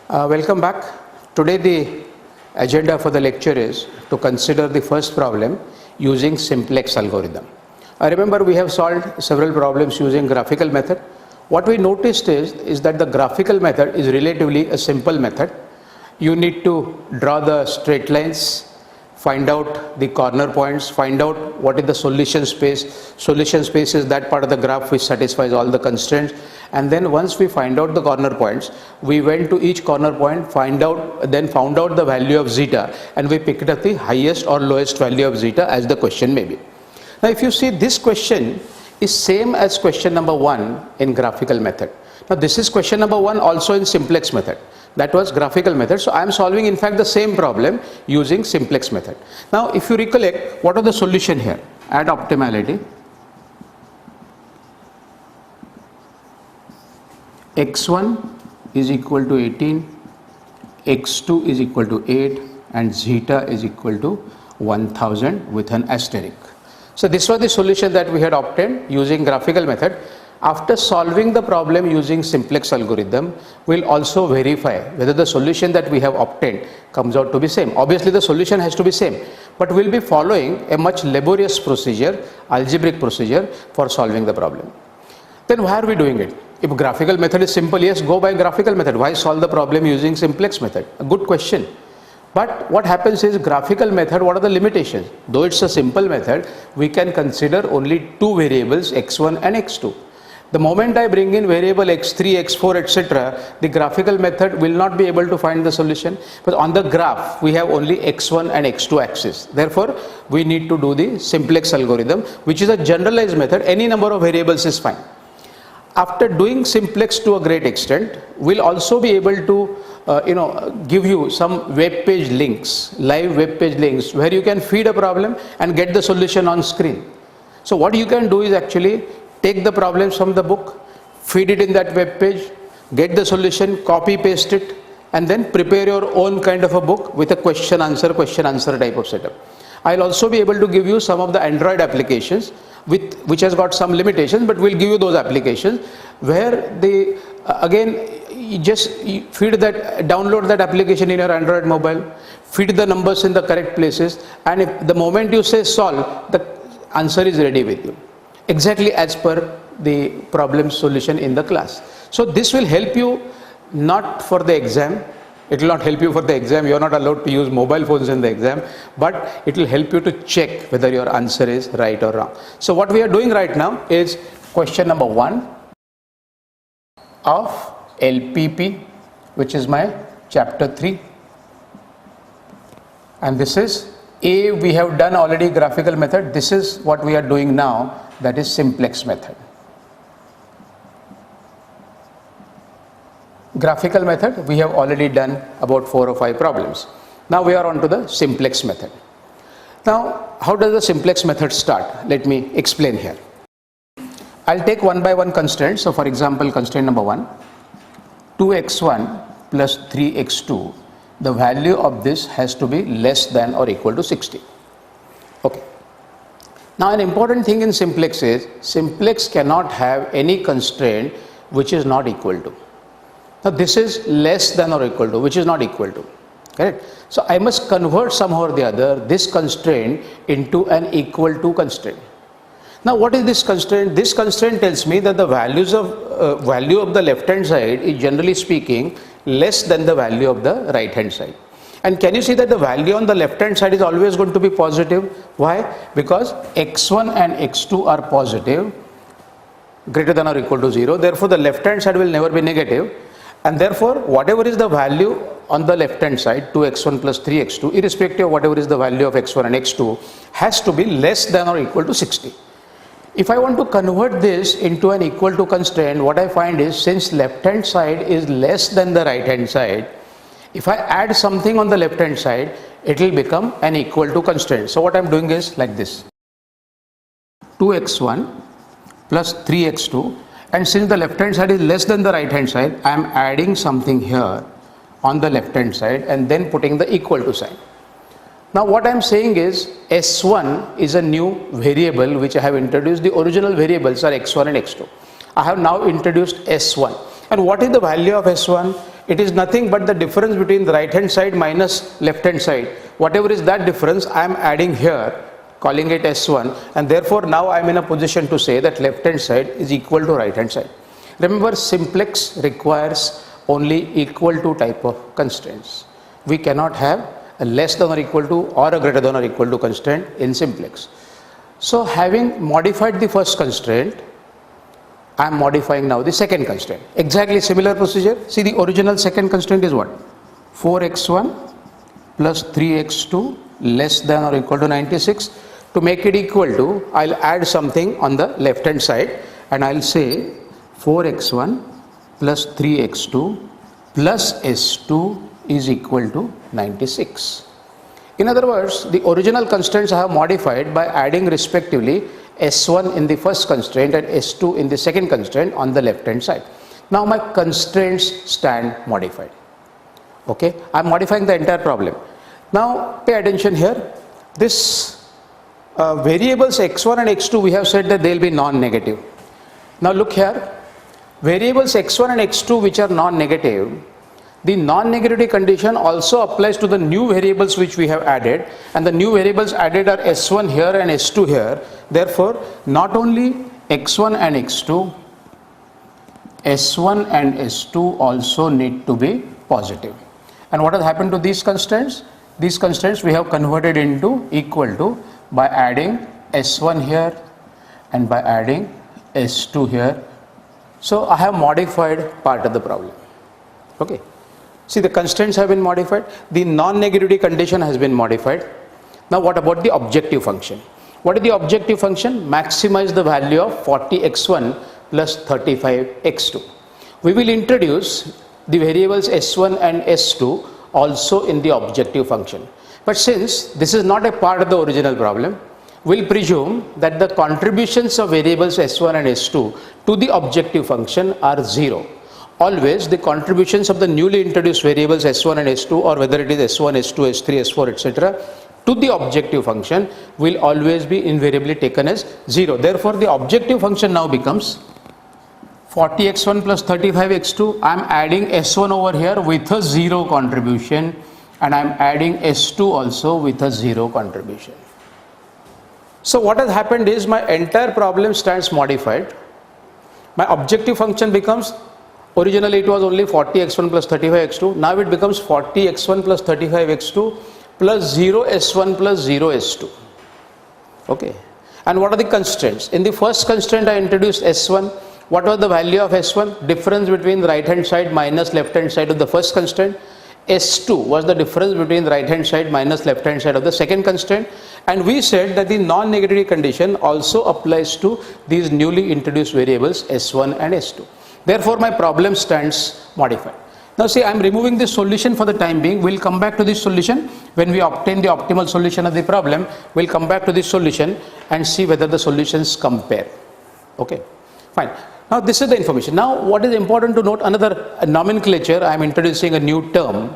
Welcome back. Today the agenda for the lecture is to consider the first problem using simplex algorithm. Remember, we have solved several problems using graphical method. What we noticed is that the graphical method is relatively a simple method. You need to draw the straight lines, find out the corner points, find out what is the solution space. Solution space is that part of the graph which satisfies all the constraints. And then once we find out the corner points, we went to each corner point, found out the value of zeta, and we picked up the highest or lowest value of zeta as the question may be. Now if you see, this question is same as question number 1 in graphical method. Now this is question number 1 also in simplex method. That was graphical method. So I am solving in fact the same problem using simplex method. Now if you recollect, what are the solution here? At optimality, x1 is equal to 18, x2 is equal to 8, and zeta is equal to 1000 with an asterisk. So this was the solution that we had obtained using graphical method. After solving the problem using simplex algorithm, we'll also verify whether the solution that we have obtained comes out to be same. Obviously the solution has to be same, but we'll be following a much laborious procedure, algebraic procedure for solving the problem. Then why are we doing it? If graphical method is simple, yes, go by graphical method. Why solve the problem using simplex method? A good question. But what happens is, graphical method, what are the limitations? Though it's a simple method, we can consider only two variables, x1 and x2. The moment I bring in variable x3, x4, etc., the graphical method will not be able to find the solution. But on the graph, we have only x1 and x2 axis. Therefore, we need to do the simplex algorithm, which is a generalized method. Any number of variables is fine. After doing simplex to a great extent, we'll also be able to give you some web page links, live web page links, where you can feed a problem and get the solution on screen. So what you can do is actually take the problems from the book, feed it in that web page, get the solution, copy paste it, and then prepare your own kind of a book with a question answer type of setup. I'll also be able to give you some of the Android applications which has got some limitations, but we'll give you those applications where they you feed that, download that application in your Android mobile, feed the numbers in the correct places, and if the moment you say solve, the answer is ready with you, exactly as per the problem solution in the class. So this will help you not for the exam. It will not help you for the exam. You are not allowed to use mobile phones in the exam, but it will help you to check whether your answer is right or wrong. So what we are doing right now is question number 1 of LPP, which is my chapter 3. And this is A, we have done already graphical method. This is what we are doing now, that is simplex method. Graphical method, we have already done about 4 or 5 problems. Now we are on to the simplex method. Now, how does the simplex method start? Let me explain here. I'll take one by one constraints. So for example, constraint number 1, 2x1 plus 3x2, the value of this has to be less than or equal to 60. Okay. Now an important thing in simplex is, simplex cannot have any constraint which is not equal to. Now this is less than or equal to, which is not equal to, correct? So I must convert somehow or the other this constraint into an equal to constraint. Now what is this constraint? This constraint tells me that the value of the left hand side is, generally speaking, less than the value of the right hand side. And can you see that the value on the left hand side is always going to be positive? Why? Because x1 and x2 are positive, greater than or equal to 0. Therefore the left hand side will never be negative. And therefore, whatever is the value on the left hand side, 2x1 plus 3x2, irrespective of whatever is the value of x1 and x2, has to be less than or equal to 60. If I want to convert this into an equal to constraint, what I find is, since left hand side is less than the right hand side, if I add something on the left hand side, it will become an equal to constraint. So what I am doing is like this: 2x1 plus 3x2. And since the left hand side is less than the right hand side, I am adding something here on the left hand side and then putting the equal to sign. Now what I am saying is, S1 is a new variable which I have introduced. The original variables are x1 and x2. I have now introduced S1. And what is the value of S1? it is nothing but the difference between the right hand side minus left hand side. Whatever is that difference, I am adding here, calling it S1, and therefore now I am in a position to say that left hand side is equal to right hand side. Remember, simplex requires only equal to type of constraints. We cannot have a less than or equal to or a greater than or equal to constraint in simplex. So having modified the first constraint, I am modifying now the second constraint. Exactly similar procedure. See, the original second constraint is what? 4x1 plus 3x2 less than or equal to 96. To make it equal to, I'll add something on the left hand side and I'll say 4x1 plus 3x2 plus s2 is equal to 96. In other words, the original constraints I have modified by adding respectively S1 in the first constraint and S2 in the second constraint on the left hand side. Now my constraints stand modified. Okay, I am modifying the entire problem. Now pay attention here. This variables x1 and x2, we have said that they will be non-negative. Now look here, variables x1 and x2 which are non-negative, the non-negativity condition also applies to the new variables which we have added, and the new variables added are s1 here and s2 here. Therefore, not only x1 and x2, s1 and s2 also need to be positive. And what has happened to these constraints? These constraints we have converted into equal to by adding s1 here and by adding s2 here. So I have modified part of the problem. Okay. See, the constraints have been modified, the non-negativity condition has been modified. Now what about the objective function? What is the objective function? Maximize the value of 40x1 plus 35x2. We will introduce the variables s1 and s2 also in the objective function. But since this is not a part of the original problem, we'll presume that the contributions of variables s1 and s2 to the objective function are 0. Always the contributions of the newly introduced variables s1 and s2, or whether it is s1, s2, s3, s4, etc., to the objective function will always be invariably taken as 0. Therefore, the objective function now becomes 40x1 plus 35x2. I am adding s1 over here with a 0 contribution, and I am adding s2 also with a 0 contribution. So what has happened is my entire problem stands modified. My objective function becomes, originally it was only 40x1 plus 35x2, now it becomes 40x1 plus 35x2 plus 0s1 plus 0s2. Okay. And what are the constraints? In the first constraint I introduced s1. What was the value of s1? Difference between the right hand side minus left hand side of the first constraint. s2 was the difference between the right hand side minus left hand side of the second constraint. And we said that the non-negativity condition also applies to these newly introduced variables s1 and s2. Therefore, my problem stands modified. Now see, I am removing this solution for the time being. We will come back to this solution when we obtain the optimal solution of the problem. We will come back to this solution and see whether the solutions compare. Okay, fine. Now this is the information. Now what is important to note, another nomenclature, I am introducing a new term.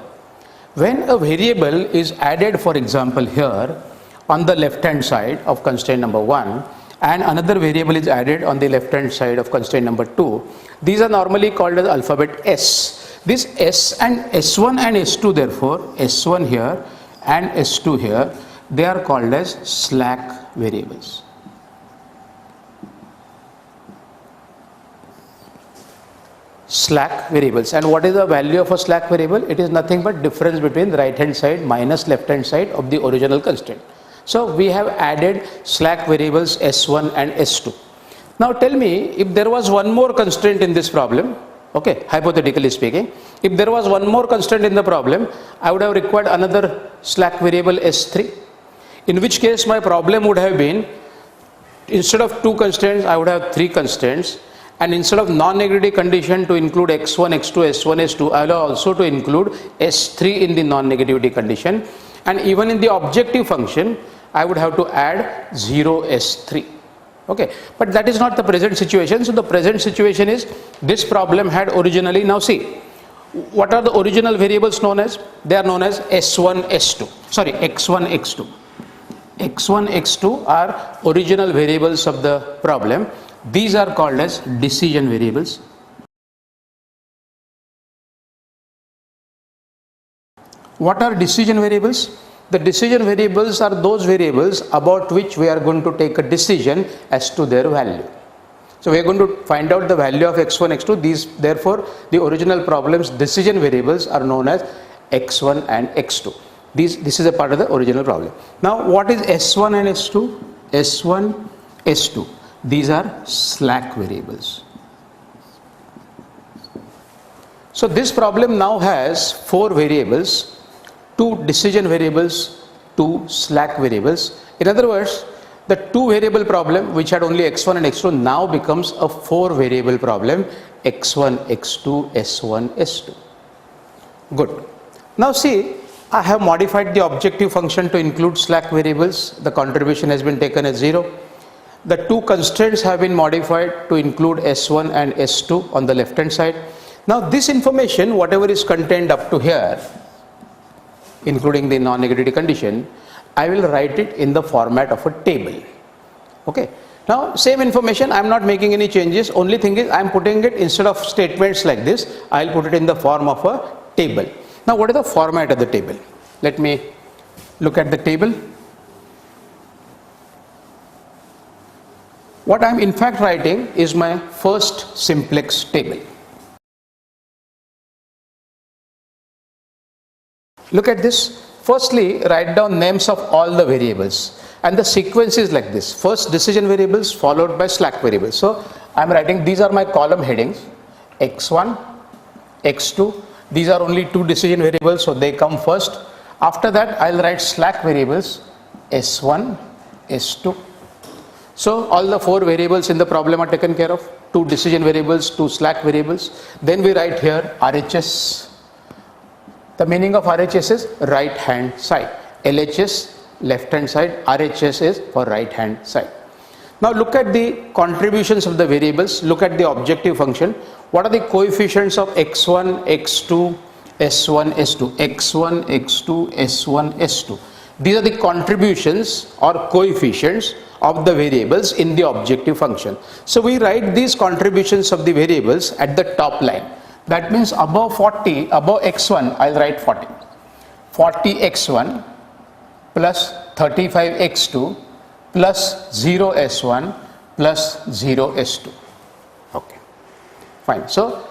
When a variable is added, for example here on the left hand side of constraint number 1, and another variable is added on the left hand side of constraint number 2, these are normally called as alphabet S. This S and S1 and S2, therefore S1 here and S2 here, they are called as slack variables. Slack variables. And what is the value of a slack variable? It is nothing but difference between the right hand side minus left hand side of the original constraint. So we have added slack variables S1 and S2. Now tell me, if there was one more constraint in this problem, okay, hypothetically speaking, if there was one more constraint in the problem, I would have required another slack variable S3, in which case my problem would have been, instead of 2 constraints, I would have 3 constraints, and instead of non-negativity condition to include x1, x2, s1, s2, I will also to include s3 in the non-negativity condition, and even in the objective function, I would have to add 0s3. Okay, but that is not the present situation. So the present situation is, this problem had originally, now see, what are the original variables known as? They are known as S1, S2, sorry, X1, X2. X1, X2 are original variables of the problem. These are called as decision variables. What are decision variables? The decision variables are those variables about which we are going to take a decision as to their value. So we are going to find out the value of x1, x2. Therefore, the original problem's decision variables are known as x1 and x2. This is a part of the original problem. Now, what is s1 and s2? S1, S2. These are slack variables. So this problem now has 4 variables, 2 decision variables, 2 slack variables. In other words, the 2 variable problem which had only x1 and x2 now becomes a 4 variable problem, x1, x2, s1, s2. Good. Now see, I have modified the objective function to include slack variables. The contribution has been taken as 0. The 2 constraints have been modified to include s1 and s2 on the left hand side. Now this information, whatever is contained up to here, including the non-negativity condition, I will write it in the format of a table. Okay. Now same information, I am not making any changes. Only thing is I am putting it, instead of statements like this, I will put it in the form of a table. Now what is the format of the table? Let me look at the table. What I am in fact writing is my first simplex table. Look at this. Firstly, write down names of all the variables, and the sequence is like this: first decision variables followed by slack variables. So I am writing, these are my column headings, x1, x2. These are only 2 decision variables, so they come first. After that, I will write slack variables s1, s2. So all the 4 variables in the problem are taken care of. 2 decision variables, 2 slack variables. Then we write here RHS. The meaning of RHS is right hand side. LHS left hand side. RHS is for right hand side. Now look at the contributions of the variables. Look at the objective function. What are the coefficients of x1, x2, s1, s2? x1, x2, s1, s2. These are the contributions or coefficients of the variables in the objective function. So we write these contributions of the variables at the top line. That means above 40, above x1, I'll write 40. 40x1 plus 35x2 plus 0s1 plus 0s2. Okay, fine. So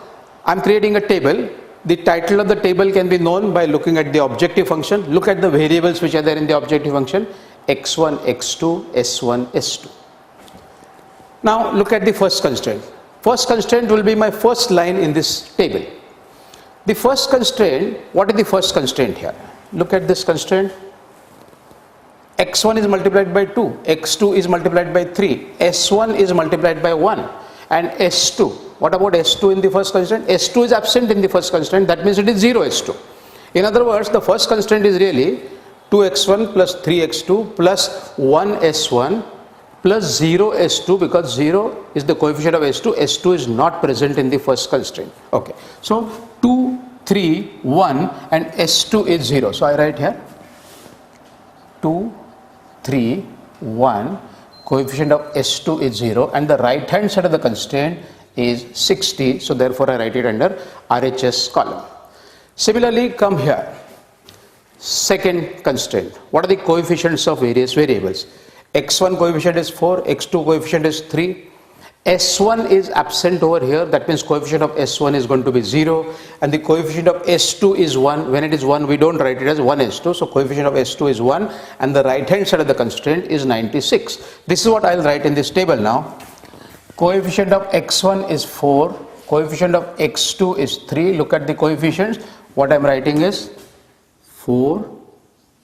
I'm creating a table. The title of the table can be known by looking at the objective function. Look at the variables which are there in the objective function: x1, x2, s1, s2. Now look at the first constraint. First constraint will be my first line in this table. The first constraint, what is the first constraint here? Look at this constraint. x1 is multiplied by 2, x2 is multiplied by 3, s1 is multiplied by 1, and s2. What about s2 in the first constraint? s2 is absent in the first constraint, that means it is 0 s2. In other words, the first constraint is really 2x1 plus 3x2 plus 1s1 plus 0 s2, because 0 is the coefficient of s2. s2 is not present in the first constraint. Okay, so 2, 3, 1 and s2 is 0. So I write here 2, 3, 1, coefficient of s2 is 0, and the right hand side of the constraint is 60. So therefore I write it under RHS column. Similarly, come here. Second constraint. What are the coefficients of various variables? x1 coefficient is 4, x2 coefficient is 3, s1 is absent over here, that means coefficient of s1 is going to be 0, and the coefficient of s2 is 1. When it is 1, we don't write it as 1s2, so coefficient of s2 is 1, and the right hand side of the constraint is 96. This is what I'll write in this table now. Coefficient of x1 is 4, coefficient of x2 is 3. Look at the coefficients. What I'm writing is 4,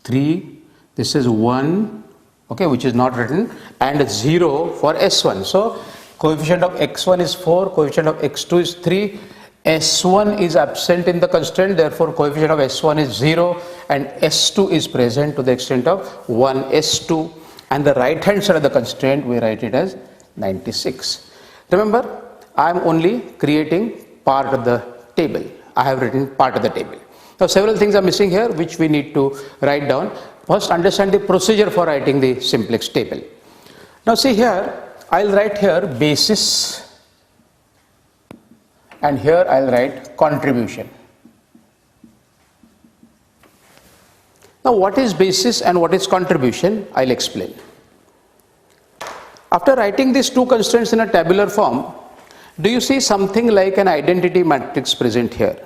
3, this is 1, okay, which is not written, and 0 for s1. So coefficient of x1 is 4, coefficient of x2 is 3, s1 is absent in the constraint, therefore coefficient of s1 is 0, and s2 is present to the extent of 1 s2, and the right hand side of the constraint we write it as 96. Remember, I am only creating part of the table. I have written part of the table. Now several things are missing here which we need to write down. First, understand the procedure for writing the simplex table. Now see here, I'll write here basis, and here I'll write contribution. Now what is basis and what is contribution? I'll explain. After writing these two constraints in a tabular form, do you see something like an identity matrix present here?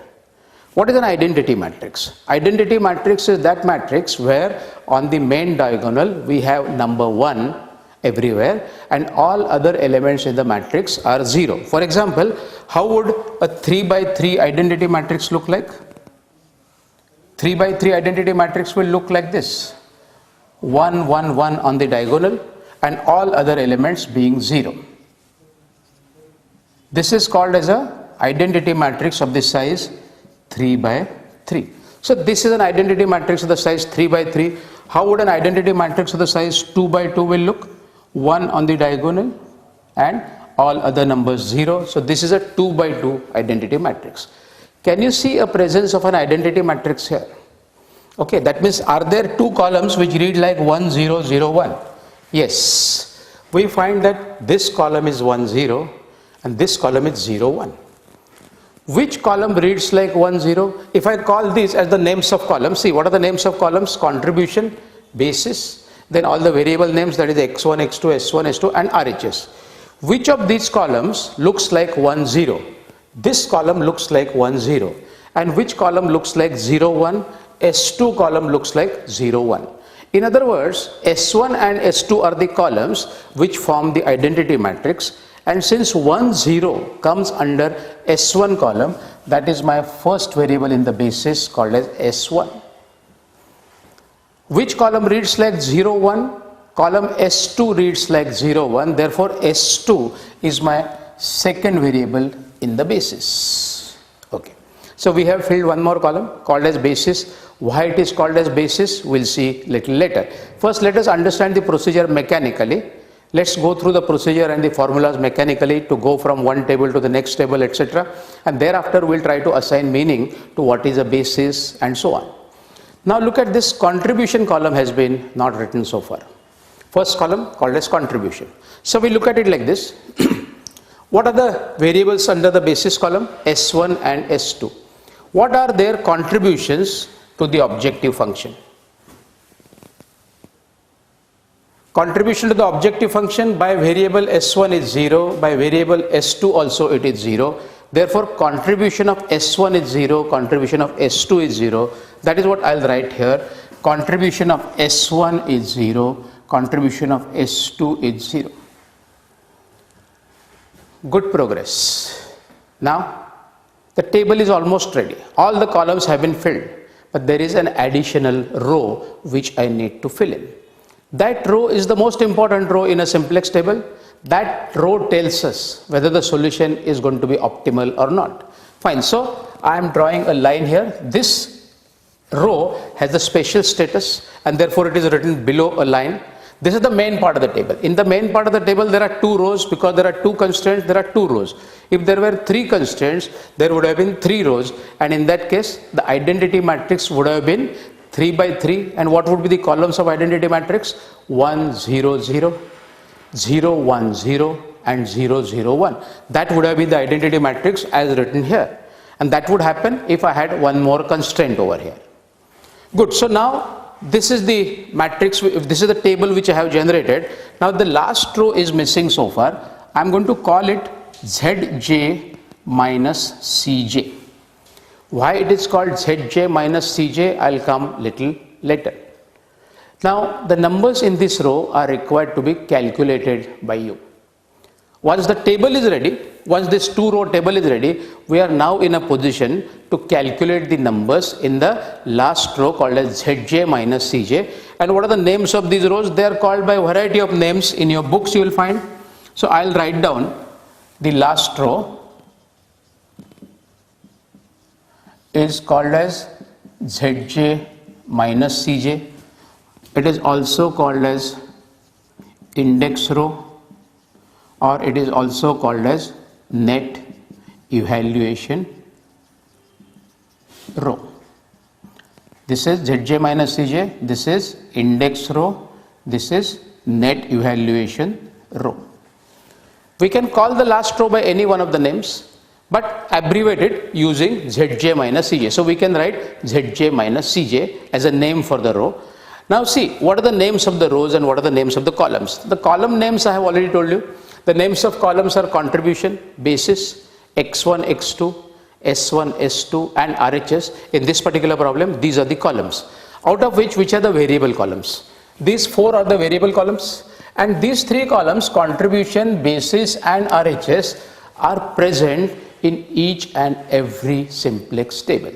What is an identity matrix? Identity matrix is that matrix where on the main diagonal we have number 1 everywhere and all other elements in the matrix are 0. For example, how would a 3 by 3 identity matrix look like? 3 by 3 identity matrix will look like this: 1, 1, 1 on the diagonal and all other elements being 0. This is called as a identity matrix of the size 3 by 3. So this is an identity matrix of the size 3 by 3. How would an identity matrix of the size 2 by 2 will look? 1 on the diagonal and all other numbers 0. So this is a 2 by 2 identity matrix. Can you see a presence of an identity matrix here? Okay, that means are there two columns which read like 1 0 0 1? Yes. We find that this column is 1 0 and this column is 0 1. Which column reads like 1 0? If I call these as the names of columns, see what are the names of columns? Contribution, basis, then all the variable names, that is x1, x2, s1, s2 and RHS. Which of these columns looks like 1 0? This column looks like 1 0. And which column looks like 0 1? S2 column looks like 0 1. In other words, S1 and S2 are the columns which form the identity matrix, and since 1 0 comes under S1 column, that is my first variable in the basis called as S1. Which column reads like 0 1? Column S2 reads like 0 1, therefore S2 is my second variable in the basis. Okay. So we have filled one more column called as basis. Why it is called as basis, we'll see little later. First, let us understand the procedure mechanically. Let's go through the procedure and the formulas mechanically to go from one table to the next table, etc. And thereafter we'll try to assign meaning to what is a basis and so on. Now look at this contribution column has been not written so far. First column called as contribution. So we look at it like this. What are the variables under the basis column? S1 and S2. What are their contributions to the objective function? Contribution to the objective function by variable S1 is 0, by variable S2 also it is 0. Therefore, contribution of S1 is 0, contribution of S2 is 0. That is what I'll write here. Contribution of S1 is 0, contribution of S2 is 0. Good progress. Now, the table is almost ready. All the columns have been filled, but there is an additional row which I need to fill in. That row is the most important row in a simplex table. That row tells us whether the solution is going to be optimal or not. Fine. So I am drawing a line here. This row has the special status and therefore it is written below a line. This is the main part of the table. In the main part of the table there are two rows because there are two constraints, there are two rows. If there were three constraints, there would have been three rows, and in that case the identity matrix would have been 3 by 3, and what would be the columns of identity matrix? 1 0 0, 0 1 0 and 0 0 1. That would have been the identity matrix as written here, and that would happen if I had one more constraint over here. Good. So now this is the matrix, this is the table which I have generated. Now the last row is missing so far. I am going to call it Zj minus Cj. Why it is called Zj minus Cj, I'll come little later. Now the numbers in this row are required to be calculated by you. Once the table is ready, once this two row table is ready, we are now in a position to calculate the numbers in the last row called as Zj minus Cj. And what are the names of these rows? They are called by a variety of names. In your books you will find. So I'll write down the last row is called as Zj minus Cj. It is also called as index row, or it is also called as net evaluation row. This is Zj minus Cj, this is index row, this is net evaluation row. We can call the last row by any one of the names. but abbreviated using Zj minus Cj. So we can write Zj minus Cj as a name for the row. Now see, what are the names of the rows and what are the names of the columns? The column names I have already told you. The names of columns are contribution, basis, x1, x2, S1, S2 and RHS. In this particular problem, these are the columns. Out of which are the variable columns? These four are the variable columns, and these three columns, contribution, basis and RHS, are present in each and every simplex table.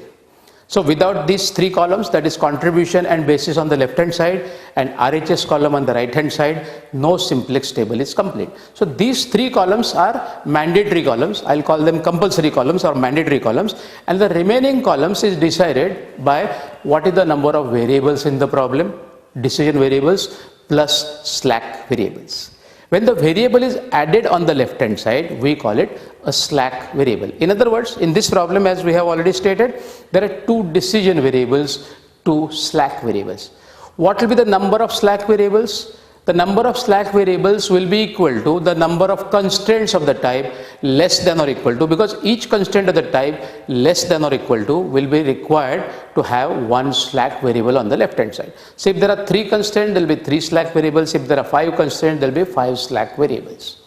So without these three columns, that is contribution and basis on the left hand side and RHS column on the right hand side, no simplex table is complete. So these three columns are mandatory columns. I'll call them compulsory columns or mandatory columns, and the remaining columns is decided by what is the number of variables in the problem, decision variables plus slack variables. When the variable is added on the left hand side, we call it a slack variable. In other words, in this problem, as we have already stated, there are two decision variables, two slack variables. What will be the number of slack variables? The number of slack variables will be equal to the number of constraints of the type less than or equal to, because each constraint of the type less than or equal to will be required to have one slack variable on the left hand side. So if there are three constraints, there will be three slack variables. If there are five constraints, there will be five slack variables.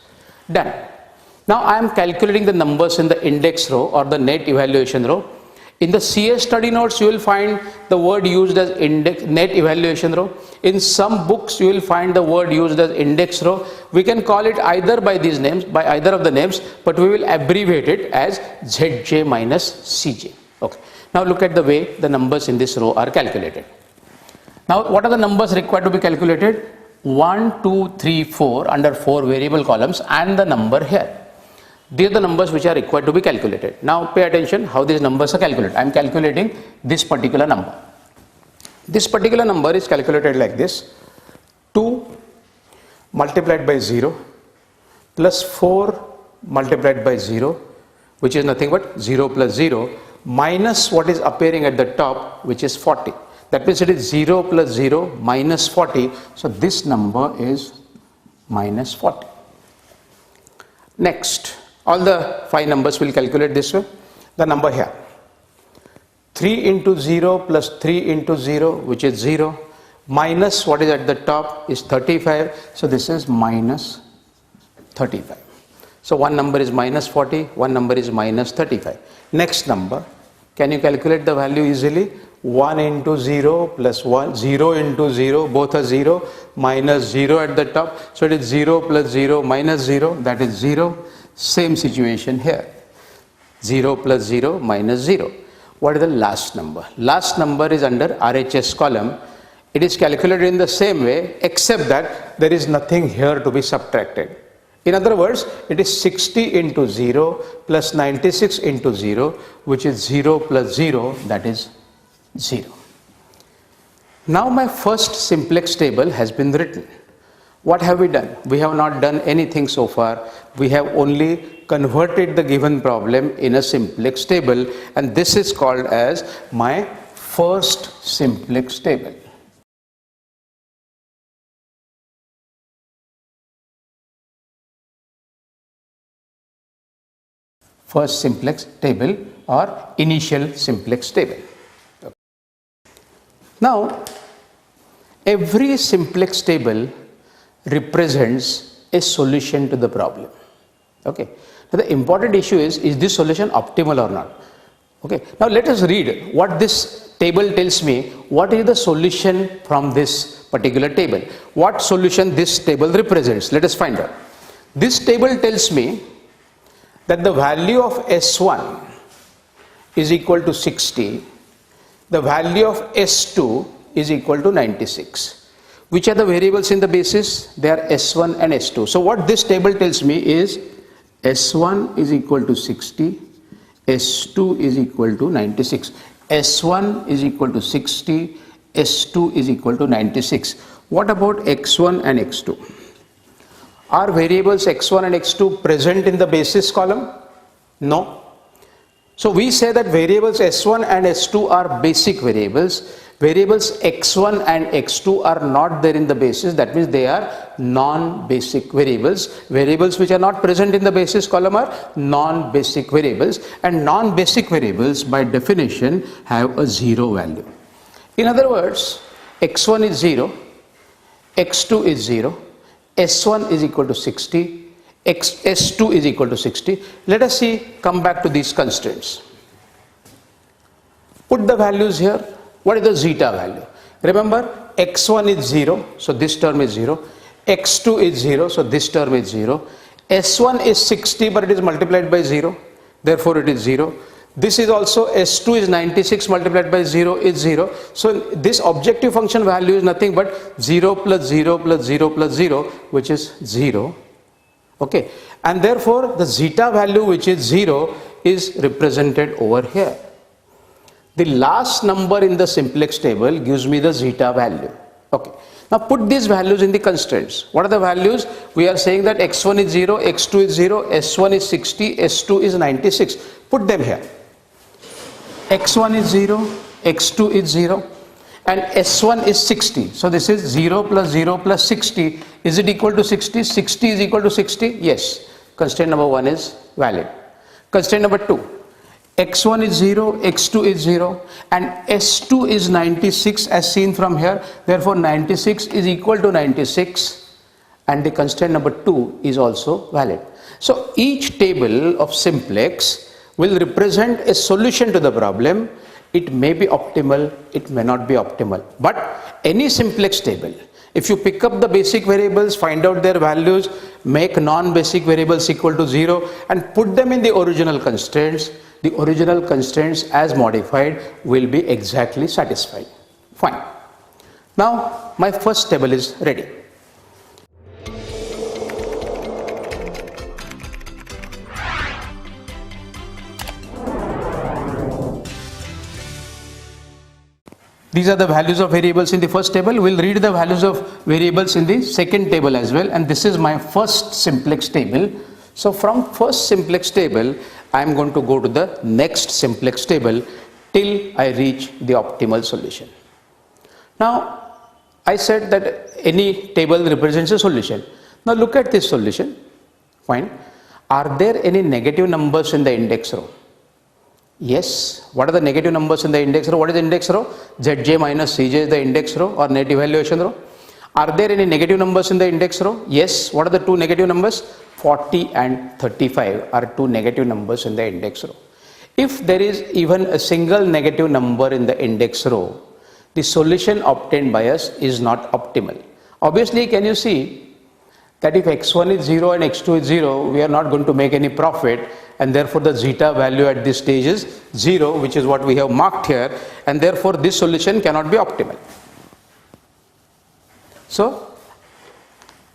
Done. Now I am calculating the numbers in the index row or the net evaluation row. In the CS study notes, you will find the word used as net evaluation row. In some books, you will find the word used as index row. We can call it either by these names, by either of the names, but we will abbreviate it as Zj minus Cj. Okay. Now look at the way the numbers in this row are calculated. Now what are the numbers required to be calculated? 1, 2, 3, 4 under 4 variable columns and the number here. These are the numbers which are required to be calculated. Now pay attention how these numbers are calculated. I am calculating this particular number. This particular number is calculated like this: 2 multiplied by 0 plus 4 multiplied by 0, which is nothing but 0 plus 0, minus what is appearing at the top, which is 40. That means it is 0 plus 0 minus 40. So this number is minus 40. Next, all the 5 numbers will calculate this way. The number here, 3 into 0 plus 3 into 0, which is 0, minus what is at the top is 35. So this is minus 35. So one number is minus 40, one number is minus 35. Next number, can you calculate the value easily? 1 into 0 plus 1, 0 into 0, both are 0, minus 0 at the top. So it is 0 plus 0 minus 0, that is 0. Same situation here, 0 plus 0 minus 0. What is the last number? Last number is under RHS column. It is calculated in the same way, except that there is nothing here to be subtracted. In other words, it is 60 into 0 plus 96 into 0, which is 0 plus 0, that is 0. Now my first simplex table has been written. What have we done? We have not done anything so far. We have only converted the given problem in a simplex table, and this is called as my first simplex table. First simplex table or initial simplex table. Now, every simplex table represents a solution to the problem. Okay. Now the important issue is this solution optimal or not? Okay. Now let us read what this table tells me. What is the solution from this particular table? What solution this table represents? Let us find out. This table tells me that the value of S1 is equal to 60. The value of S2 is equal to 96. Which are the variables in the basis? They are S1 and S2. So what this table tells me is S1 is equal to 60, S2 is equal to 96. S1 is equal to 60, S2 is equal to 96. What about X1 and X2? Are variables X1 and X2 present in the basis column? No. So we say that variables S1 and S2 are basic variables, Variables x1 and x2 are not there in the basis. That means they are non-basic variables. Variables which are not present in the basis column are non-basic variables, and non-basic variables by definition have a zero value. In other words, x1 is 0, x2 is 0, s1 is equal to 60, s2 is equal to 60. Let us come back to these constraints. Put the values here. What is the zeta value? Remember, x1 is 0, so this term is 0. x2 is 0, so this term is 0. s1 is 60, but it is multiplied by 0, therefore it is 0. This is also s2 is 96 multiplied by 0 is 0. So this objective function value is nothing but 0 plus 0 plus 0 plus 0, which is 0. Okay, and therefore the zeta value, which is 0, is represented over here. The last number in the simplex table gives me the zeta value. Okay. Now put these values in the constraints. What are the values? We are saying that x1 is 0, x2 is 0, s1 is 60, s2 is 96. Put them here. x1 is 0, x2 is 0, and s1 is 60. So this is 0 plus 0 plus 60. Is it equal to 60? 60 is equal to 60? Yes. Constraint number 1 is valid. Constraint number 2. x1 is 0, x2 is 0, and s2 is 96 as seen from here. Therefore 96 is equal to 96, and the constraint number 2 is also valid. So each table of simplex will represent a solution to the problem. It may be optimal, it may not be optimal, but any simplex table, if you pick up the basic variables, find out their values, make non-basic variables equal to 0, and put them in the original constraints, the original constraints as modified will be exactly satisfied. Fine. Now my first table is ready. These are the values of variables in the first table. We'll read the values of variables in the second table as well, and this is my first simplex table. So from first simplex table, I am going to go to the next simplex table till I reach the optimal solution. Now, I said that any table represents a solution. Now look at this solution. Fine. Are there any negative numbers in the index row? Yes. What are the negative numbers in the index row? What is the index row? Zj minus Cj is the index row or net evaluation row. Are there any negative numbers in the index row? Yes. What are the two negative numbers? 40 and 35 are two negative numbers in the index row. If there is even a single negative number in the index row, the solution obtained by us is not optimal. Obviously, can you see that if x1 is 0 and x2 is 0, we are not going to make any profit, and therefore the zeta value at this stage is 0, which is what we have marked here, and therefore this solution cannot be optimal. So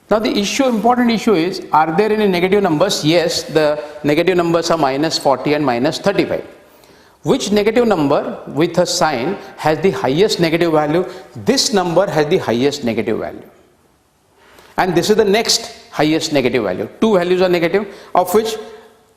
now the important issue is, are there any negative numbers? Yes, the negative numbers are minus 40 and minus 35. Which negative number with a sign has the highest negative value? This number has the highest negative value. And this is the next highest negative value. Two values are negative, of which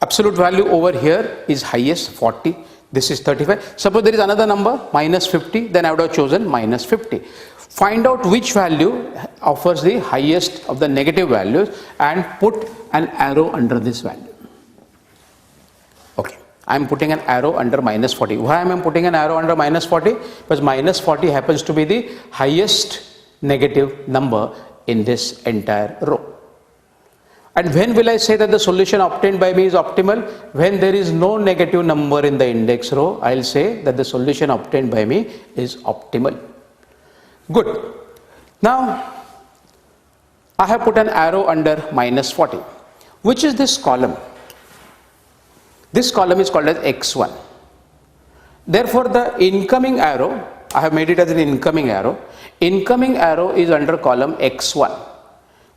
absolute value over here is highest 40. This is 35. Suppose there is another number minus 50, then I would have chosen minus 50. Find out which value offers the highest of the negative values and put an arrow under this value. Okay, I am putting an arrow under minus 40. Why am I putting an arrow under minus 40? Because minus 40 happens to be the highest negative number in this entire row. And when will I say that the solution obtained by me is optimal? When there is no negative number in the index row, I will say that the solution obtained by me is optimal. Good. Now, I have put an arrow under minus 40. Which is this column? This column is called as x1. Therefore, the incoming arrow, I have made it as an incoming arrow. Incoming arrow is under column x1,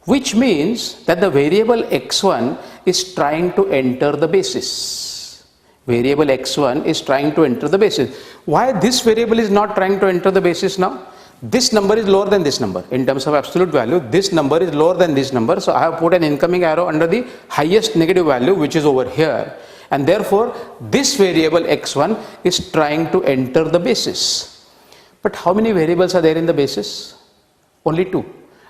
which means that the variable x1 is trying to enter the basis. Variable x1 is trying to enter the basis. Why this variable is not trying to enter the basis now? This number is lower than this number in terms of absolute value. This number is lower than this number. So I have put an incoming arrow under the highest negative value, which is over here. And therefore, this variable x1 is trying to enter the basis. But how many variables are there in the basis? Only two.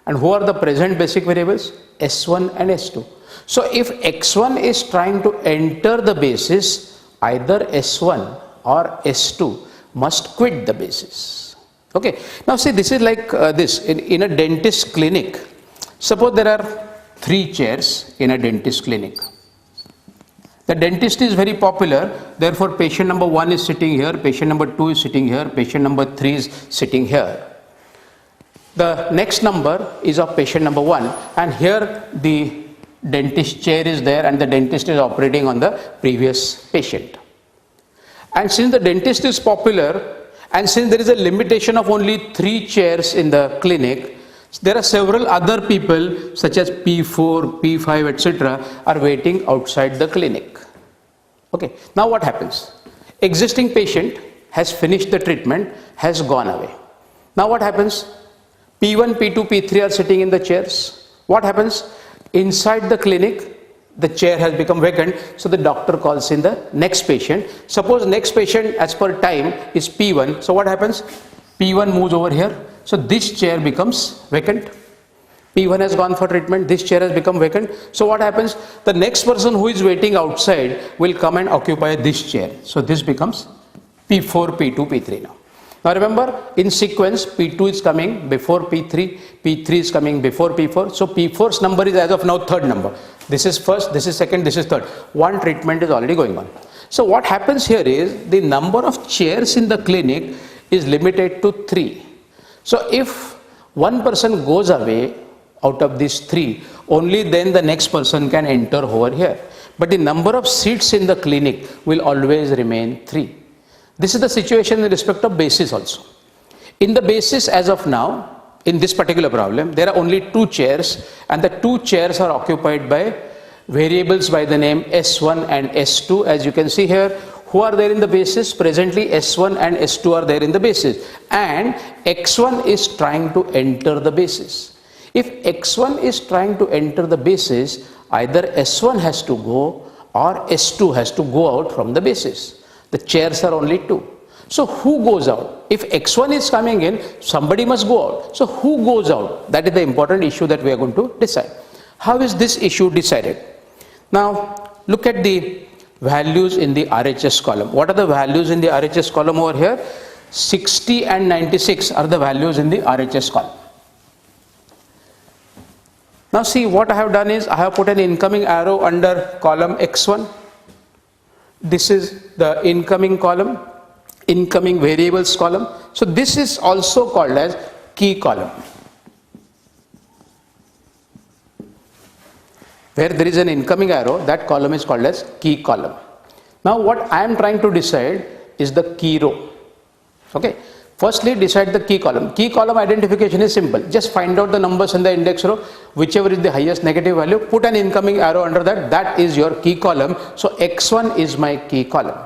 And who are the present basic variables? S1 and S2. So if X1 is trying to enter the basis, either S1 or S2 must quit the basis. Okay. Now see, this is like this. In a dentist clinic, suppose there are 3 chairs in a dentist clinic. The dentist is very popular, therefore patient number 1 is sitting here, patient number 2 is sitting here, patient number 3 is sitting here. The next number is of patient number 1, and here the dentist chair is there and the dentist is operating on the previous patient. And since the dentist is popular and since there is a limitation of only 3 chairs in the clinic, there are several other people such as P4, P5, etc. are waiting outside the clinic. Okay. Now what happens? Existing patient has finished the treatment, has gone away. Now what happens? P1, P2, P3 are sitting in the chairs. What happens? Inside the clinic, the chair has become vacant, so the doctor calls in the next patient. Suppose next patient as per time is P1. So what happens? P1 moves over here. So this chair becomes vacant. P1 has gone for treatment, this chair has become vacant. So what happens? The next person who is waiting outside will come and occupy this chair. So this becomes P4, P2, P3 now. Now remember, in sequence, P2 is coming before P3, P3 is coming before P4. So P4's number is as of now 3rd number. This is first, this is second, this is third. One treatment is already going on. So what happens here is the number of chairs in the clinic is limited to 3. So if one person goes away out of these 3, only then the next person can enter over here. But the number of seats in the clinic will always remain 3. This is the situation in respect of basis also. In the basis as of now, in this particular problem, there are only 2 chairs and the 2 chairs are occupied by variables by the name S1 and S2. As you can see here, who are there in the basis? Presently S1 and S2 are there in the basis and X1 is trying to enter the basis. If X1 is trying to enter the basis, either S1 has to go or S2 has to go out from the basis. The chairs are only 2. So who goes out? If X1 is coming in, somebody must go out. So who goes out? That is the important issue that we are going to decide. How is this issue decided? Now look at the values in the RHS column. What are the values in the RHS column over here? 60 and 96 are the values in the RHS column. Now see, what I have done is I have put an incoming arrow under column X1. This is the incoming column, incoming variables column. So this is also called as key column. Where there is an incoming arrow, that column is called as key column. Now what I am trying to decide is the key row. Okay. Firstly, decide the key column. Key column identification is simple. Just find out the numbers in the index row, whichever is the highest negative value, put an incoming arrow under that, that is your key column. So X1 is my key column.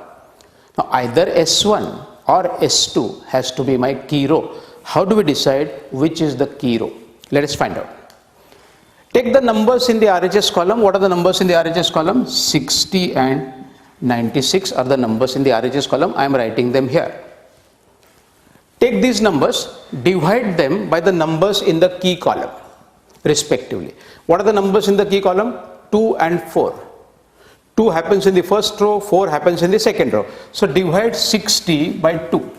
Now either S1 or S2 has to be my key row. How do we decide which is the key row? Let us find out. Take the numbers in the RHS column. What are the numbers in the RHS column? 60 and 96 are the numbers in the RHS column. I am writing them here. Take these numbers, divide them by the numbers in the key column respectively. What are the numbers in the key column? 2 and 4. 2 happens in the first row, 4 happens in the second row. So divide 60 by 2.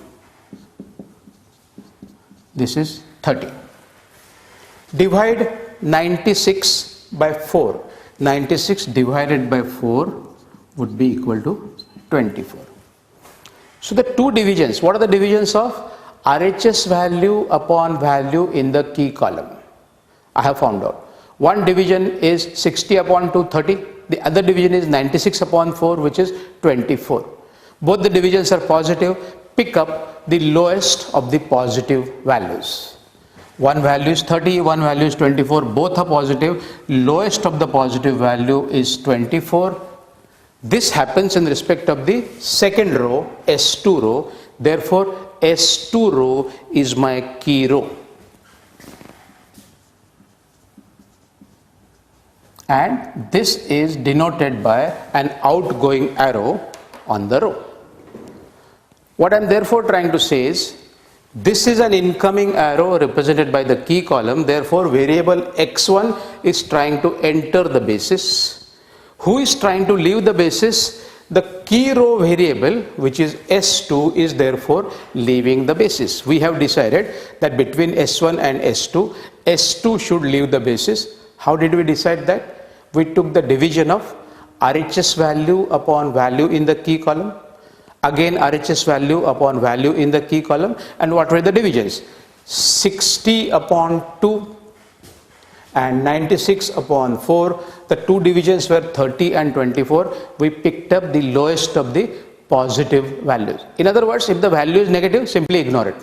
This is 30. Divide 96 by 4. 96 divided by 4 would be equal to 24. So the two divisions, what are the divisions of RHS value upon value in the key column? I have found out. One division is 60 upon 230. The other division is 96 upon 4, which is 24. Both the divisions are positive. Pick up the lowest of the positive values. One value is 30, one value is 24. Both are positive. Lowest of the positive value is 24. This happens in respect of the second row, S2 row. Therefore, S2 row is my key row. And this is denoted by an outgoing arrow on the row. What I am therefore trying to say is, This is an incoming arrow represented by the key column. Therefore, variable x1 is trying to enter the basis. Who is trying to leave the basis? The key row variable, which is S2, is therefore leaving the basis. We have decided that between S1 and S2, S2 should leave the basis. How did we decide that? We took the division of RHS value upon value in the key column. Again, RHS value upon value in the key column. And what were the divisions? 60 upon 2 and 96 upon 4. The two divisions were 30 and 24. We picked up the lowest of the positive values. In other words, if the value is negative, simply ignore it.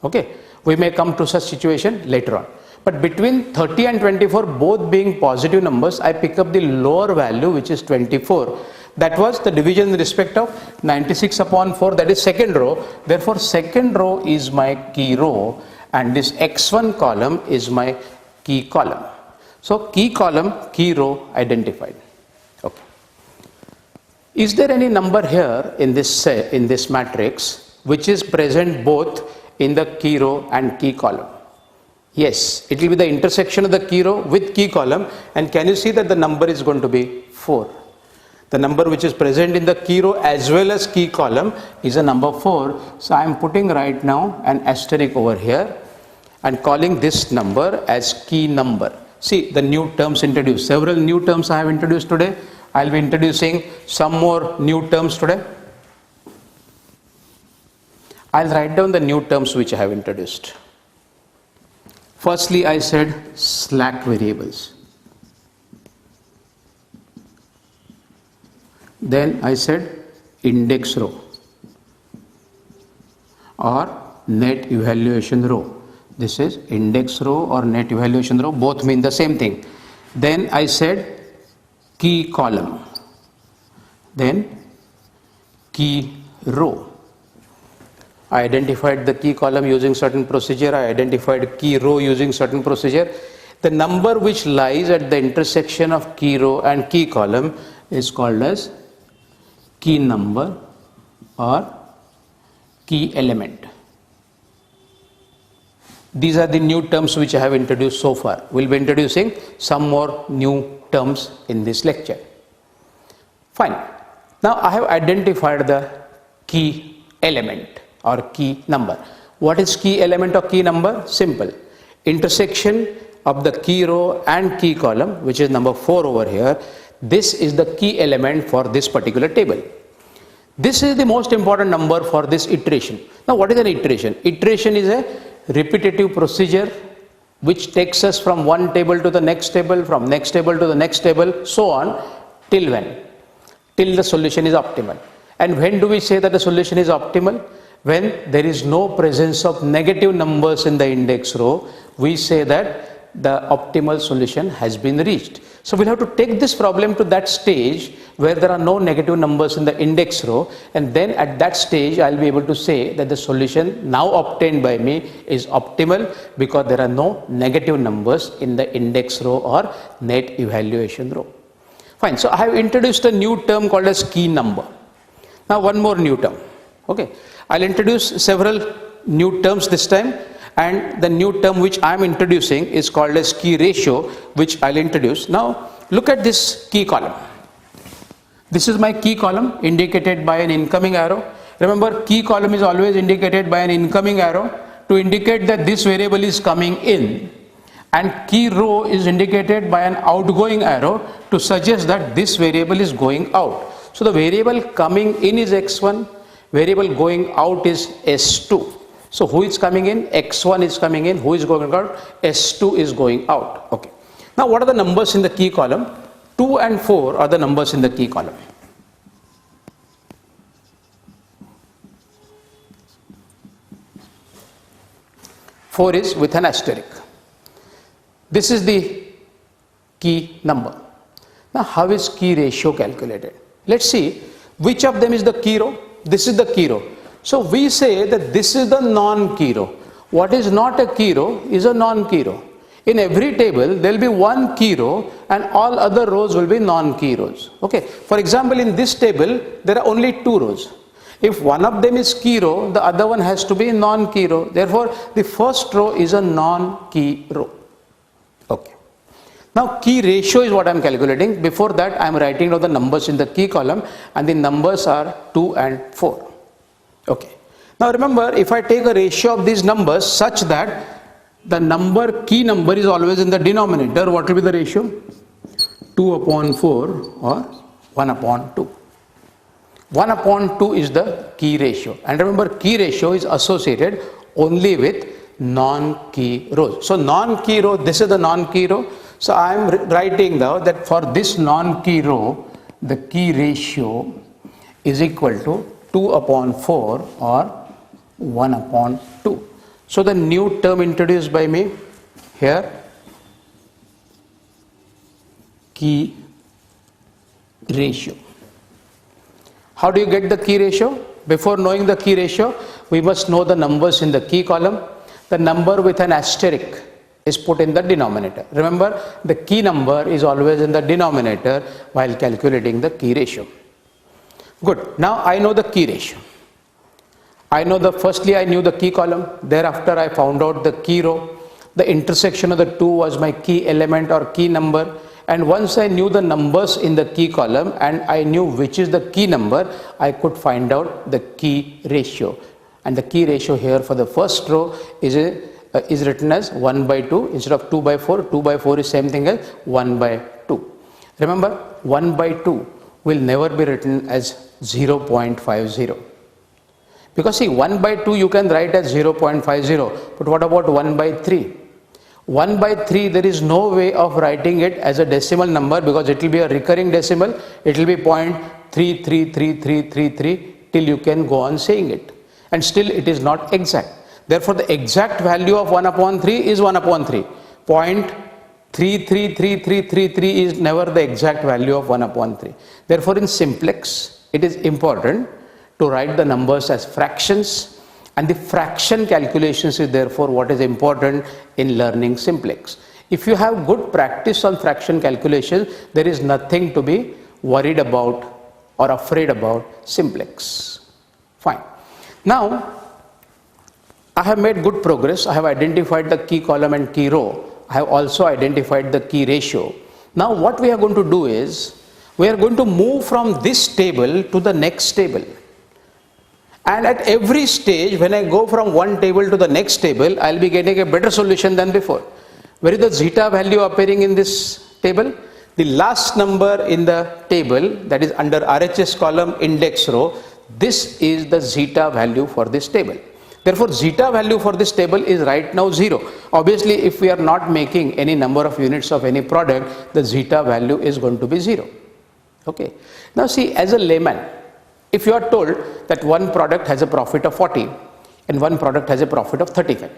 Okay. We may come to such situation later on. But between 30 and 24, both being positive numbers, I pick up the lower value, which is 24. That was the division in respect of 96 upon 4, that is second row. Therefore, second row is my key row and this x1 column is my key column. So, key column, key row identified. Okay. Is there any number here in this matrix which is present both in the key row and key column? Yes, it will be the intersection of the key row with key column, and can you see that the number is going to be 4? The number which is present in the key row as well as key column is a number 4. So I am putting right now an asterisk over here and calling this number as key number. See the new terms introduced. Several new terms I have introduced today. I will be introducing some more new terms today. I will write down the new terms which I have introduced. Firstly, I said slack variables. Then I said index row or net evaluation row. This is index row or net evaluation row, both mean the same thing. Then I said key column, then key row. I identified the key column using certain procedure, I identified key row using certain procedure. The number which lies at the intersection of key row and key column is called as key number or key element. These are the new terms which I have introduced so far. We will be introducing some more new terms in this lecture. Fine. Now I have identified the key element or key number. What is key element or key number? Simple. Intersection of the key row and key column, which is number 4 over here. This is the key element for this particular table. This is the most important number for this iteration. Now what is an iteration? Iteration is a repetitive procedure which takes us from one table to the next table, from next table to the next table, so on, till when? Till the solution is optimal. And when do we say that the solution is optimal? When there is no presence of negative numbers in the index row, we say that the optimal solution has been reached. So we'll have to take this problem to that stage where there are no negative numbers in the index row, and then at that stage I'll be able to say that the solution now obtained by me is optimal because there are no negative numbers in the index row or net evaluation row. Fine. So I have introduced a new term called as key number. Now one more new term. Okay. I'll introduce several new terms this time, and the new term which I am introducing is called as key ratio, which I'll introduce. Now look at this key column. This is my key column indicated by an incoming arrow. Remember, key column is always indicated by an incoming arrow to indicate that this variable is coming in, and key row is indicated by an outgoing arrow to suggest that this variable is going out. So the variable coming in is x1, variable going out is s2. So who is coming in? x1 is coming in. Who is going out? s2 is going out. Okay. Now what are the numbers in the key column? 2 and 4 are the numbers in the key column. Four is with an asterisk. This is the key number. Now how is key ratio calculated? Let's see which of them is the key row. This is the key row. So we say that this is the non-key row. What is not a key row is a non-key row. In every table there will be one key row and all other rows will be non-key rows. Okay. For example, in this table there are only 2 rows. If one of them is key row, the other one has to be non-key row. Therefore, the first row is a non-key row. Okay. Now, key ratio is what I am calculating. Before that, I am writing down the numbers in the key column, and the numbers are 2 and 4. Okay. Now, remember, if I take a ratio of these numbers such that the key number is always in the denominator, what will be the ratio? 2 upon 4 or 1 upon 2. 1 upon 2 is the key ratio, and remember, key ratio is associated only with non-key rows. So non-key row, this is the non-key row. So I am writing now that for this non-key row, the key ratio is equal to 2 upon 4 or 1 upon 2. So the new term introduced by me here, key ratio. How do you get the key ratio? Before knowing the key ratio, we must know the numbers in the key column. The number with an asterisk is put in the denominator. Remember, the key number is always in the denominator while calculating the key ratio. Good. Now I know the key ratio. Firstly I knew the key column. Thereafter I found out the key row. The intersection of the two was my key element or key number. And once I knew the numbers in the key column and I knew which is the key number, I could find out the key ratio. And the key ratio here for the first row is written as 1 by 2 instead of 2 by 4. 2 by 4 is same thing as 1 by 2. Remember, 1 by 2 will never be written as 0.50. Because see, 1 by 2 you can write as 0.50, but what about 1 by 3? 1 by 3, there is no way of writing it as a decimal number because it will be a recurring decimal. It will be 0.333333 till you can go on saying it. And still it is not exact. Therefore, the exact value of 1 upon 3 is 1 upon 3. 0.333333 is never the exact value of 1 upon 3. Therefore, in simplex, it is important to write the numbers as fractions, and the fraction calculations is therefore what is important in learning simplex. If you have good practice on fraction calculation, there is nothing to be worried about or afraid about simplex. Fine. Now, I have made good progress. I have identified the key column and key row. I have also identified the key ratio. Now what we are going to do is, we are going to move from this table to the next table. And at every stage, when I go from one table to the next table, I will be getting a better solution than before. Where is the zeta value appearing in this table? The last number in the table, that is under RHS column index row, this is the zeta value for this table. Therefore, zeta value for this table is right now 0. Obviously, if we are not making any number of units of any product, the zeta value is going to be 0. Okay. Now see, as a layman, if you are told that one product has a profit of 40 and one product has a profit of 35,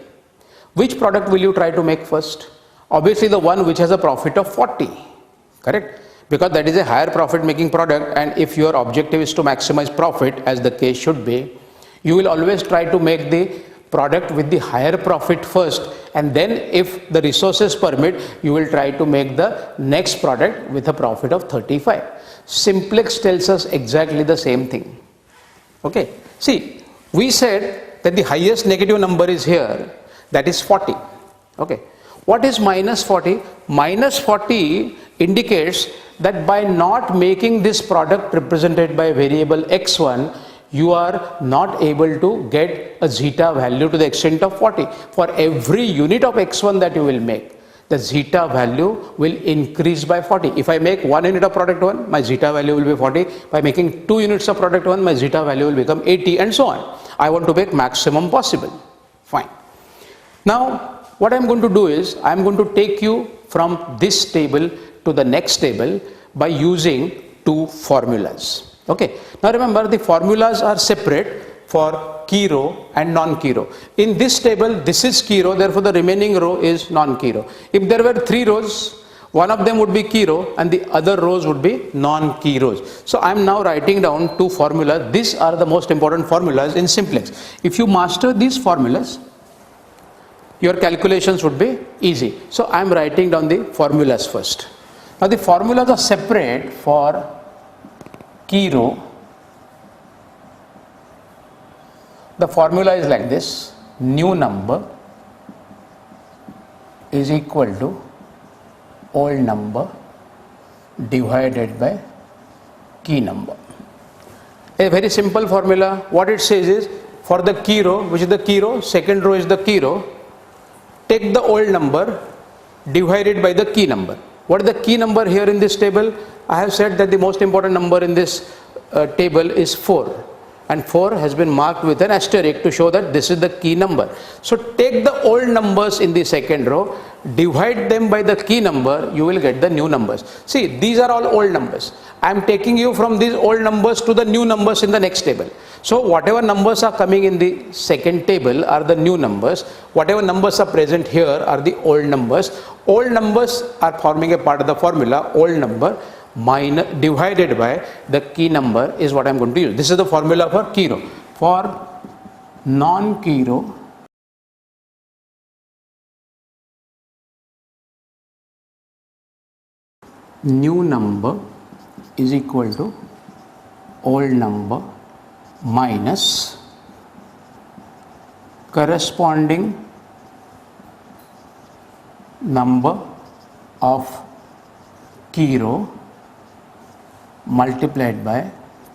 which product will you try to make first? Obviously the one which has a profit of 40, correct? Because that is a higher profit making product, and if your objective is to maximize profit, as the case should be, you will always try to make the product with the higher profit first, and then if the resources permit, you will try to make the next product with a profit of 35. Simplex tells us exactly the same thing. Okay. See, we said that the highest negative number is here, that is 40. Okay. What is minus 40? Minus 40 indicates that by not making this product represented by variable x1, you are not able to get a zeta value to the extent of 40. For every unit of x1 that you will make, the zeta value will increase by 40. If I make 1 unit of product 1, my zeta value will be 40. By making 2 units of product 1, my zeta value will become 80, and so on. I want to make maximum possible. Fine. Now, what I am going to do is, I am going to take you from this table to the next table by using two formulas. Okay. Now remember, the formulas are separate for key row and non-key row. In this table, this is key row, therefore the remaining row is non-key row. If there were 3 rows, one of them would be key row and the other rows would be non-key rows. So I am now writing down two formulas. These are the most important formulas in simplex. If you master these formulas, your calculations would be easy. So I am writing down the formulas first. Now the formulas are separate for key row The formula is like this: new number is equal to old number divided by key number. A very simple formula. What it says is, for the key row, which is the key row, second row is the key row, take the old number divided by the key number. What is the key number here in this table? I have said that the most important number in this table is 4, and 4 has been marked with an asterisk to show that this is the key number. So take the old numbers in the second row, divide them by the key number, you will get the new numbers. See, these are all old numbers. I am taking you from these old numbers to the new numbers in the next table. So whatever numbers are coming in the second table are the new numbers. Whatever numbers are present here are the old numbers. Old numbers are forming a part of the formula. Old number minus divided by the key number is what I am going to use. This is the formula for key row. For non-key row, new number is equal to old number minus corresponding number of key row multiplied by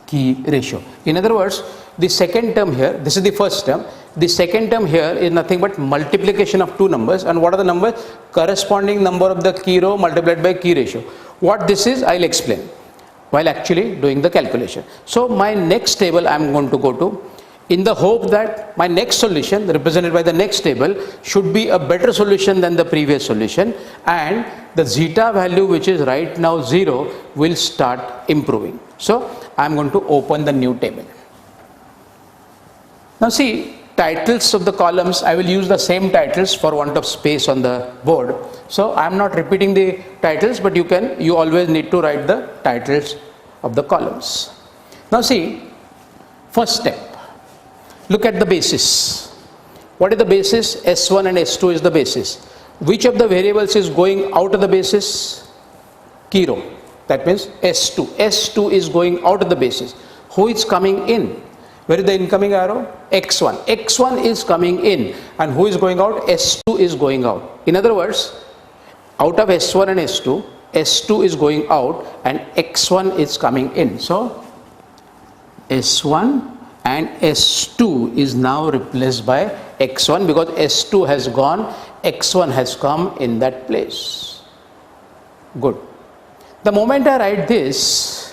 key ratio. In other words, the second term here, this is the first term, the second term here is nothing but multiplication of two numbers. And what are the numbers? Corresponding number of the key row multiplied by key ratio. What this is, I'll explain while actually doing the calculation. So my next table I am going to go to, in the hope that my next solution represented by the next table should be a better solution than the previous solution, and the zeta value, which is right now 0, will start improving. So I am going to open the new table. Now see, titles of the columns, I will use the same titles for want of space on the board. So I am not repeating the titles, but you always need to write the titles of the columns. Now see, first step, look at the basis. What is the basis? S1 and S2 is the basis. Which of the variables is going out of the basis? Key row. That means S2. S2 is going out of the basis. Who is coming in? Where is the incoming arrow? X1. X1 is coming in, and who is going out? S2 is going out. In other words, out of S1 and S2, S2 is going out and X1 is coming in. So S1 and S2 is now replaced by X1, because S2 has gone, X1 has come in that place. Good. The moment I write this,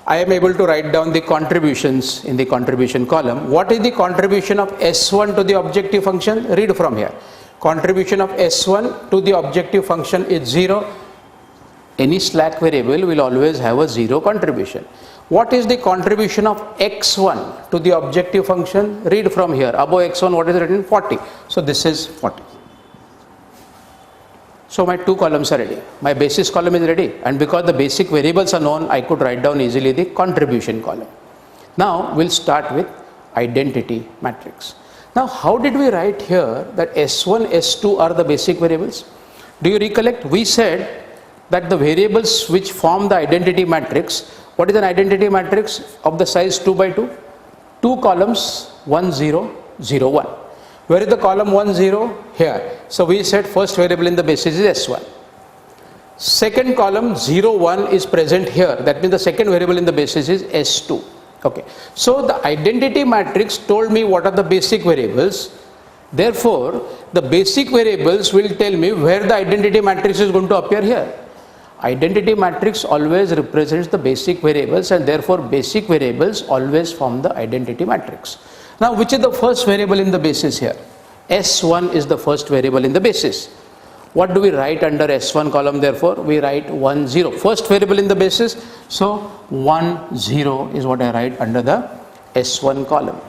I am able to write down the contributions in the contribution column. What is the contribution of S1 to the objective function? Read from here. Contribution of S1 to the objective function is 0. Any slack variable will always have a 0 contribution. What is the contribution of X1 to the objective function? Read from here. Above X1, what is written? 40. So this is 40. So my two columns are ready. My basis column is ready, and because the basic variables are known, I could write down easily the contribution column. Now we'll start with identity matrix. Now how did we write here that S1, S2 are the basic variables? Do you recollect? We said that the variables which form the identity matrix, what is an identity matrix of the size 2 by 2? Two columns, 1, 0, 0, 1. Where is the column 1, 0? Here. So we said first variable in the basis is S1. Second column 0, 1 is present here. That means the second variable in the basis is S2. Okay. So the identity matrix told me what are the basic variables. Therefore, the basic variables will tell me where the identity matrix is going to appear here. Identity matrix always represents the basic variables, and therefore basic variables always form the identity matrix. Now, which is the first variable in the basis here? S1 is the first variable in the basis. What do we write under S1 column? Therefore, we write 1, 0. First variable in the basis. So 1, 0 is what I write under the S1 column.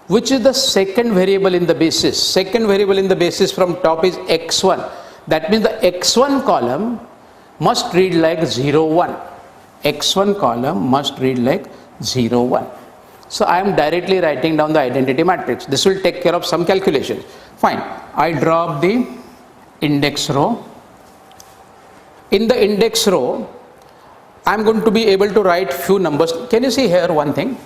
Which is the second variable in the basis? Second variable in the basis from top is X1. That means the X1 column must read like 0, 1. X1 column must read like 0, 1. So I am directly writing down the identity matrix. This will take care of some calculations. Fine. I drop the index row. In the index row, I am going to be able to write few numbers. Can you see here one thing?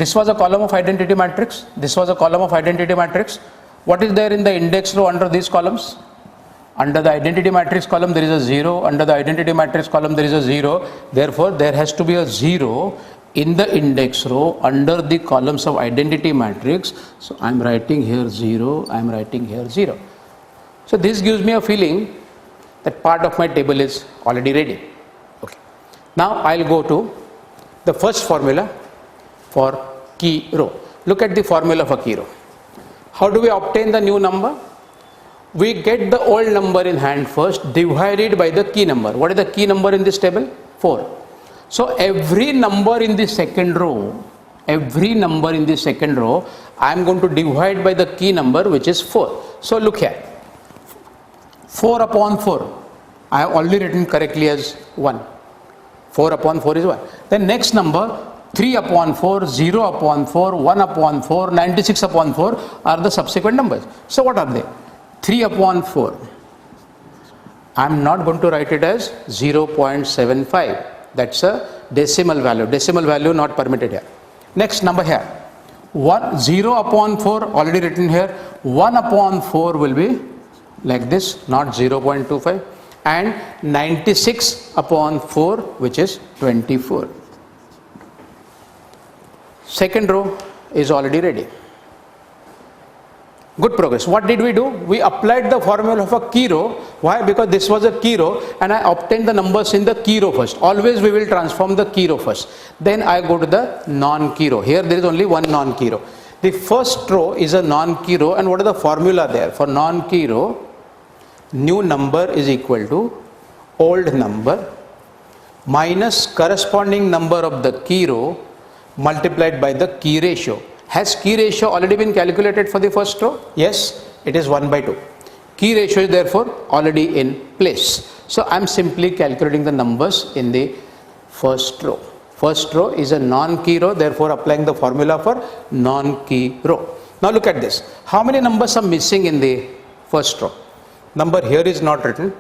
This was a column of identity matrix. This was a column of identity matrix. What is there in the index row under these columns? Under the identity matrix column there is a 0. Under the identity matrix column there is a 0. Therefore, there has to be a 0 in the index row under the columns of identity matrix. So I am writing here 0. I am writing here 0. So this gives me a feeling that part of my table is already ready. Okay. Now I will go to the first formula for key row. Look at the formula for key row. How do we obtain the new number? We get the old number in hand first, divided by the key number. What is the key number in this table? 4. So every number in the second row, I am going to divide by the key number, which is 4. So look here, 4 upon 4, I have already written correctly as 1. 4 upon 4 is 1. Then next number, 3 upon 4, 0 upon 4, 1 upon 4, 96 upon 4 are the subsequent numbers. So what are they? 3 upon 4. I am not going to write it as 0.75. That's a decimal value. Decimal value not permitted here. Next number here. 0 upon 4 already written here. 1 upon 4 will be like this, not 0.25. And 96 upon 4, which is 24. Second row is already ready. Good progress. What did we do? We applied the formula of a key row. Why? Because this was a key row and I obtained the numbers in the key row first. Always we will transform the key row first. Then I go to the non-key row. Here there is only one non-key row. The first row is a non-key row, and what is the formula there? For non-key row, new number is equal to old number minus corresponding number of the key row multiplied by the key ratio. Has key ratio already been calculated for the first row? Yes, it is 1 by 2. Key ratio is therefore already in place. So I am simply calculating the numbers in the first row. First row is a non-key row, therefore applying the formula for non-key row. Now look at this. How many numbers are missing in the first row? Number here is not written,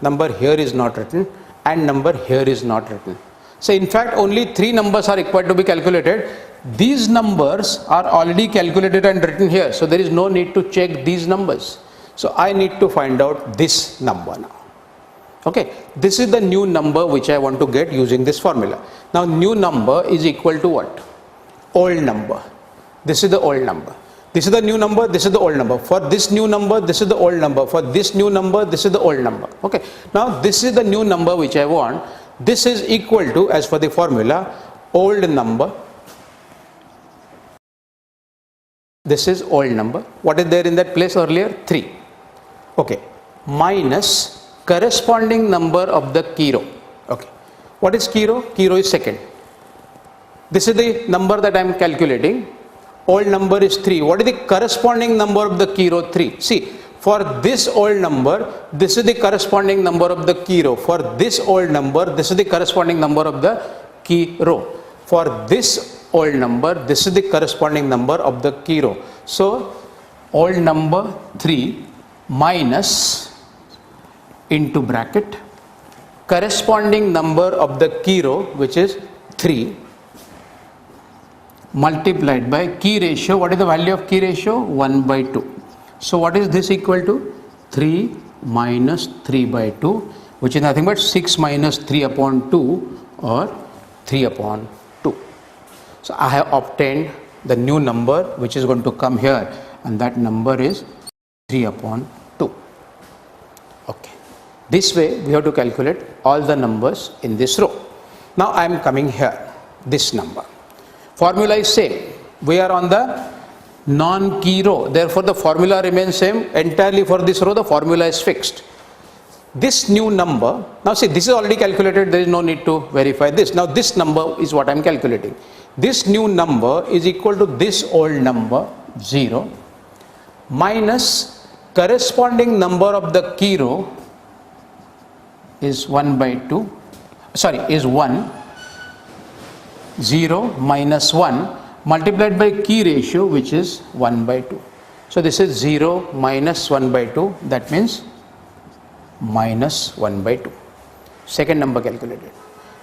number here is not written, and number here is not written. So in fact only 3 numbers are required to be calculated. These numbers are already calculated and written here, so there is no need to check these numbers. So I need to find out this number now. Okay, this is the new number which I want to get using this formula. Now new number is equal to what? Old number. This is the old number. This is the new number, this is the old number. For this new number, this is the old number. For this new number, this is the old number. Okay, now this is the new number which I want. This is equal to, as for the formula, old number. This is old number. What is there in that place earlier? 3. Okay, minus corresponding number of the key row. Okay, what is key row? Key row is second. This is the number that I am calculating. Old number is 3. What is the corresponding number of the key row? 3. See, for this old number, this is the corresponding number of the key row. For this old number, this is the corresponding number of the key row. For this old number, this is the corresponding number of the key row. So old number 3 minus into bracket corresponding number of the key row, which is 3, multiplied by key ratio. What is the value of key ratio? 1 by 2. So what is this equal to? 3 minus 3 by 2, which is nothing but 6 minus 3 upon 2, or 3 upon 2. So I have obtained the new number which is going to come here, and that number is 3 upon 2. Okay. This way we have to calculate all the numbers in this row. Now I am coming here, this number. Formula is same. We are on the non-key row, therefore the formula remains same. Entirely for this row the formula is fixed. This new number, now see, this is already calculated, there is no need to verify this. Now this number is what I am calculating. This new number is equal to this old number 0 minus corresponding number of the key row is 1 by 2, sorry, is 1, 0 minus 1 multiplied by key ratio, which is 1 by 2. So this is 0 minus 1 by 2, that means minus 1 by 2. Second number calculated.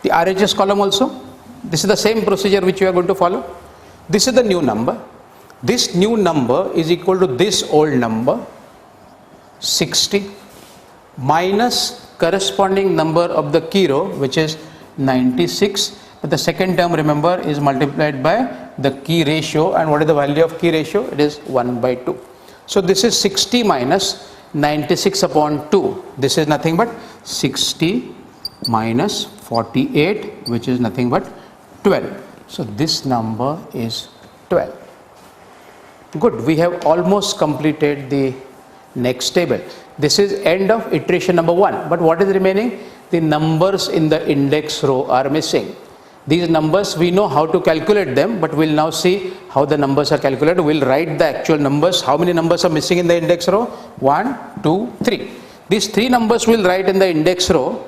The RHS column also, this is the same procedure which we are going to follow. This is the new number. This new number is equal to this old number 60 minus corresponding number of the key row, which is 96, but the second term, remember, is multiplied by the key ratio. And what is the value of key ratio? It is 1/2. So this is 60 minus 96 upon 2. This is nothing but 60 minus 48, which is nothing but 12. So this number is 12. Good, we have almost completed the next table. This is end of iteration number 1. But what is remaining? The numbers in the index row are missing. These numbers, we know how to calculate them, but we'll now see how the numbers are calculated. We'll write the actual numbers. How many numbers are missing in the index row? 1, 2, 3. These 3 numbers we'll write in the index row,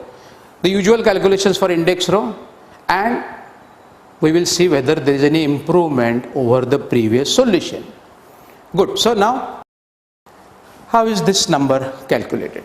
the usual calculations for index row, and we will see whether there is any improvement over the previous solution. Good. So now, how is this number calculated?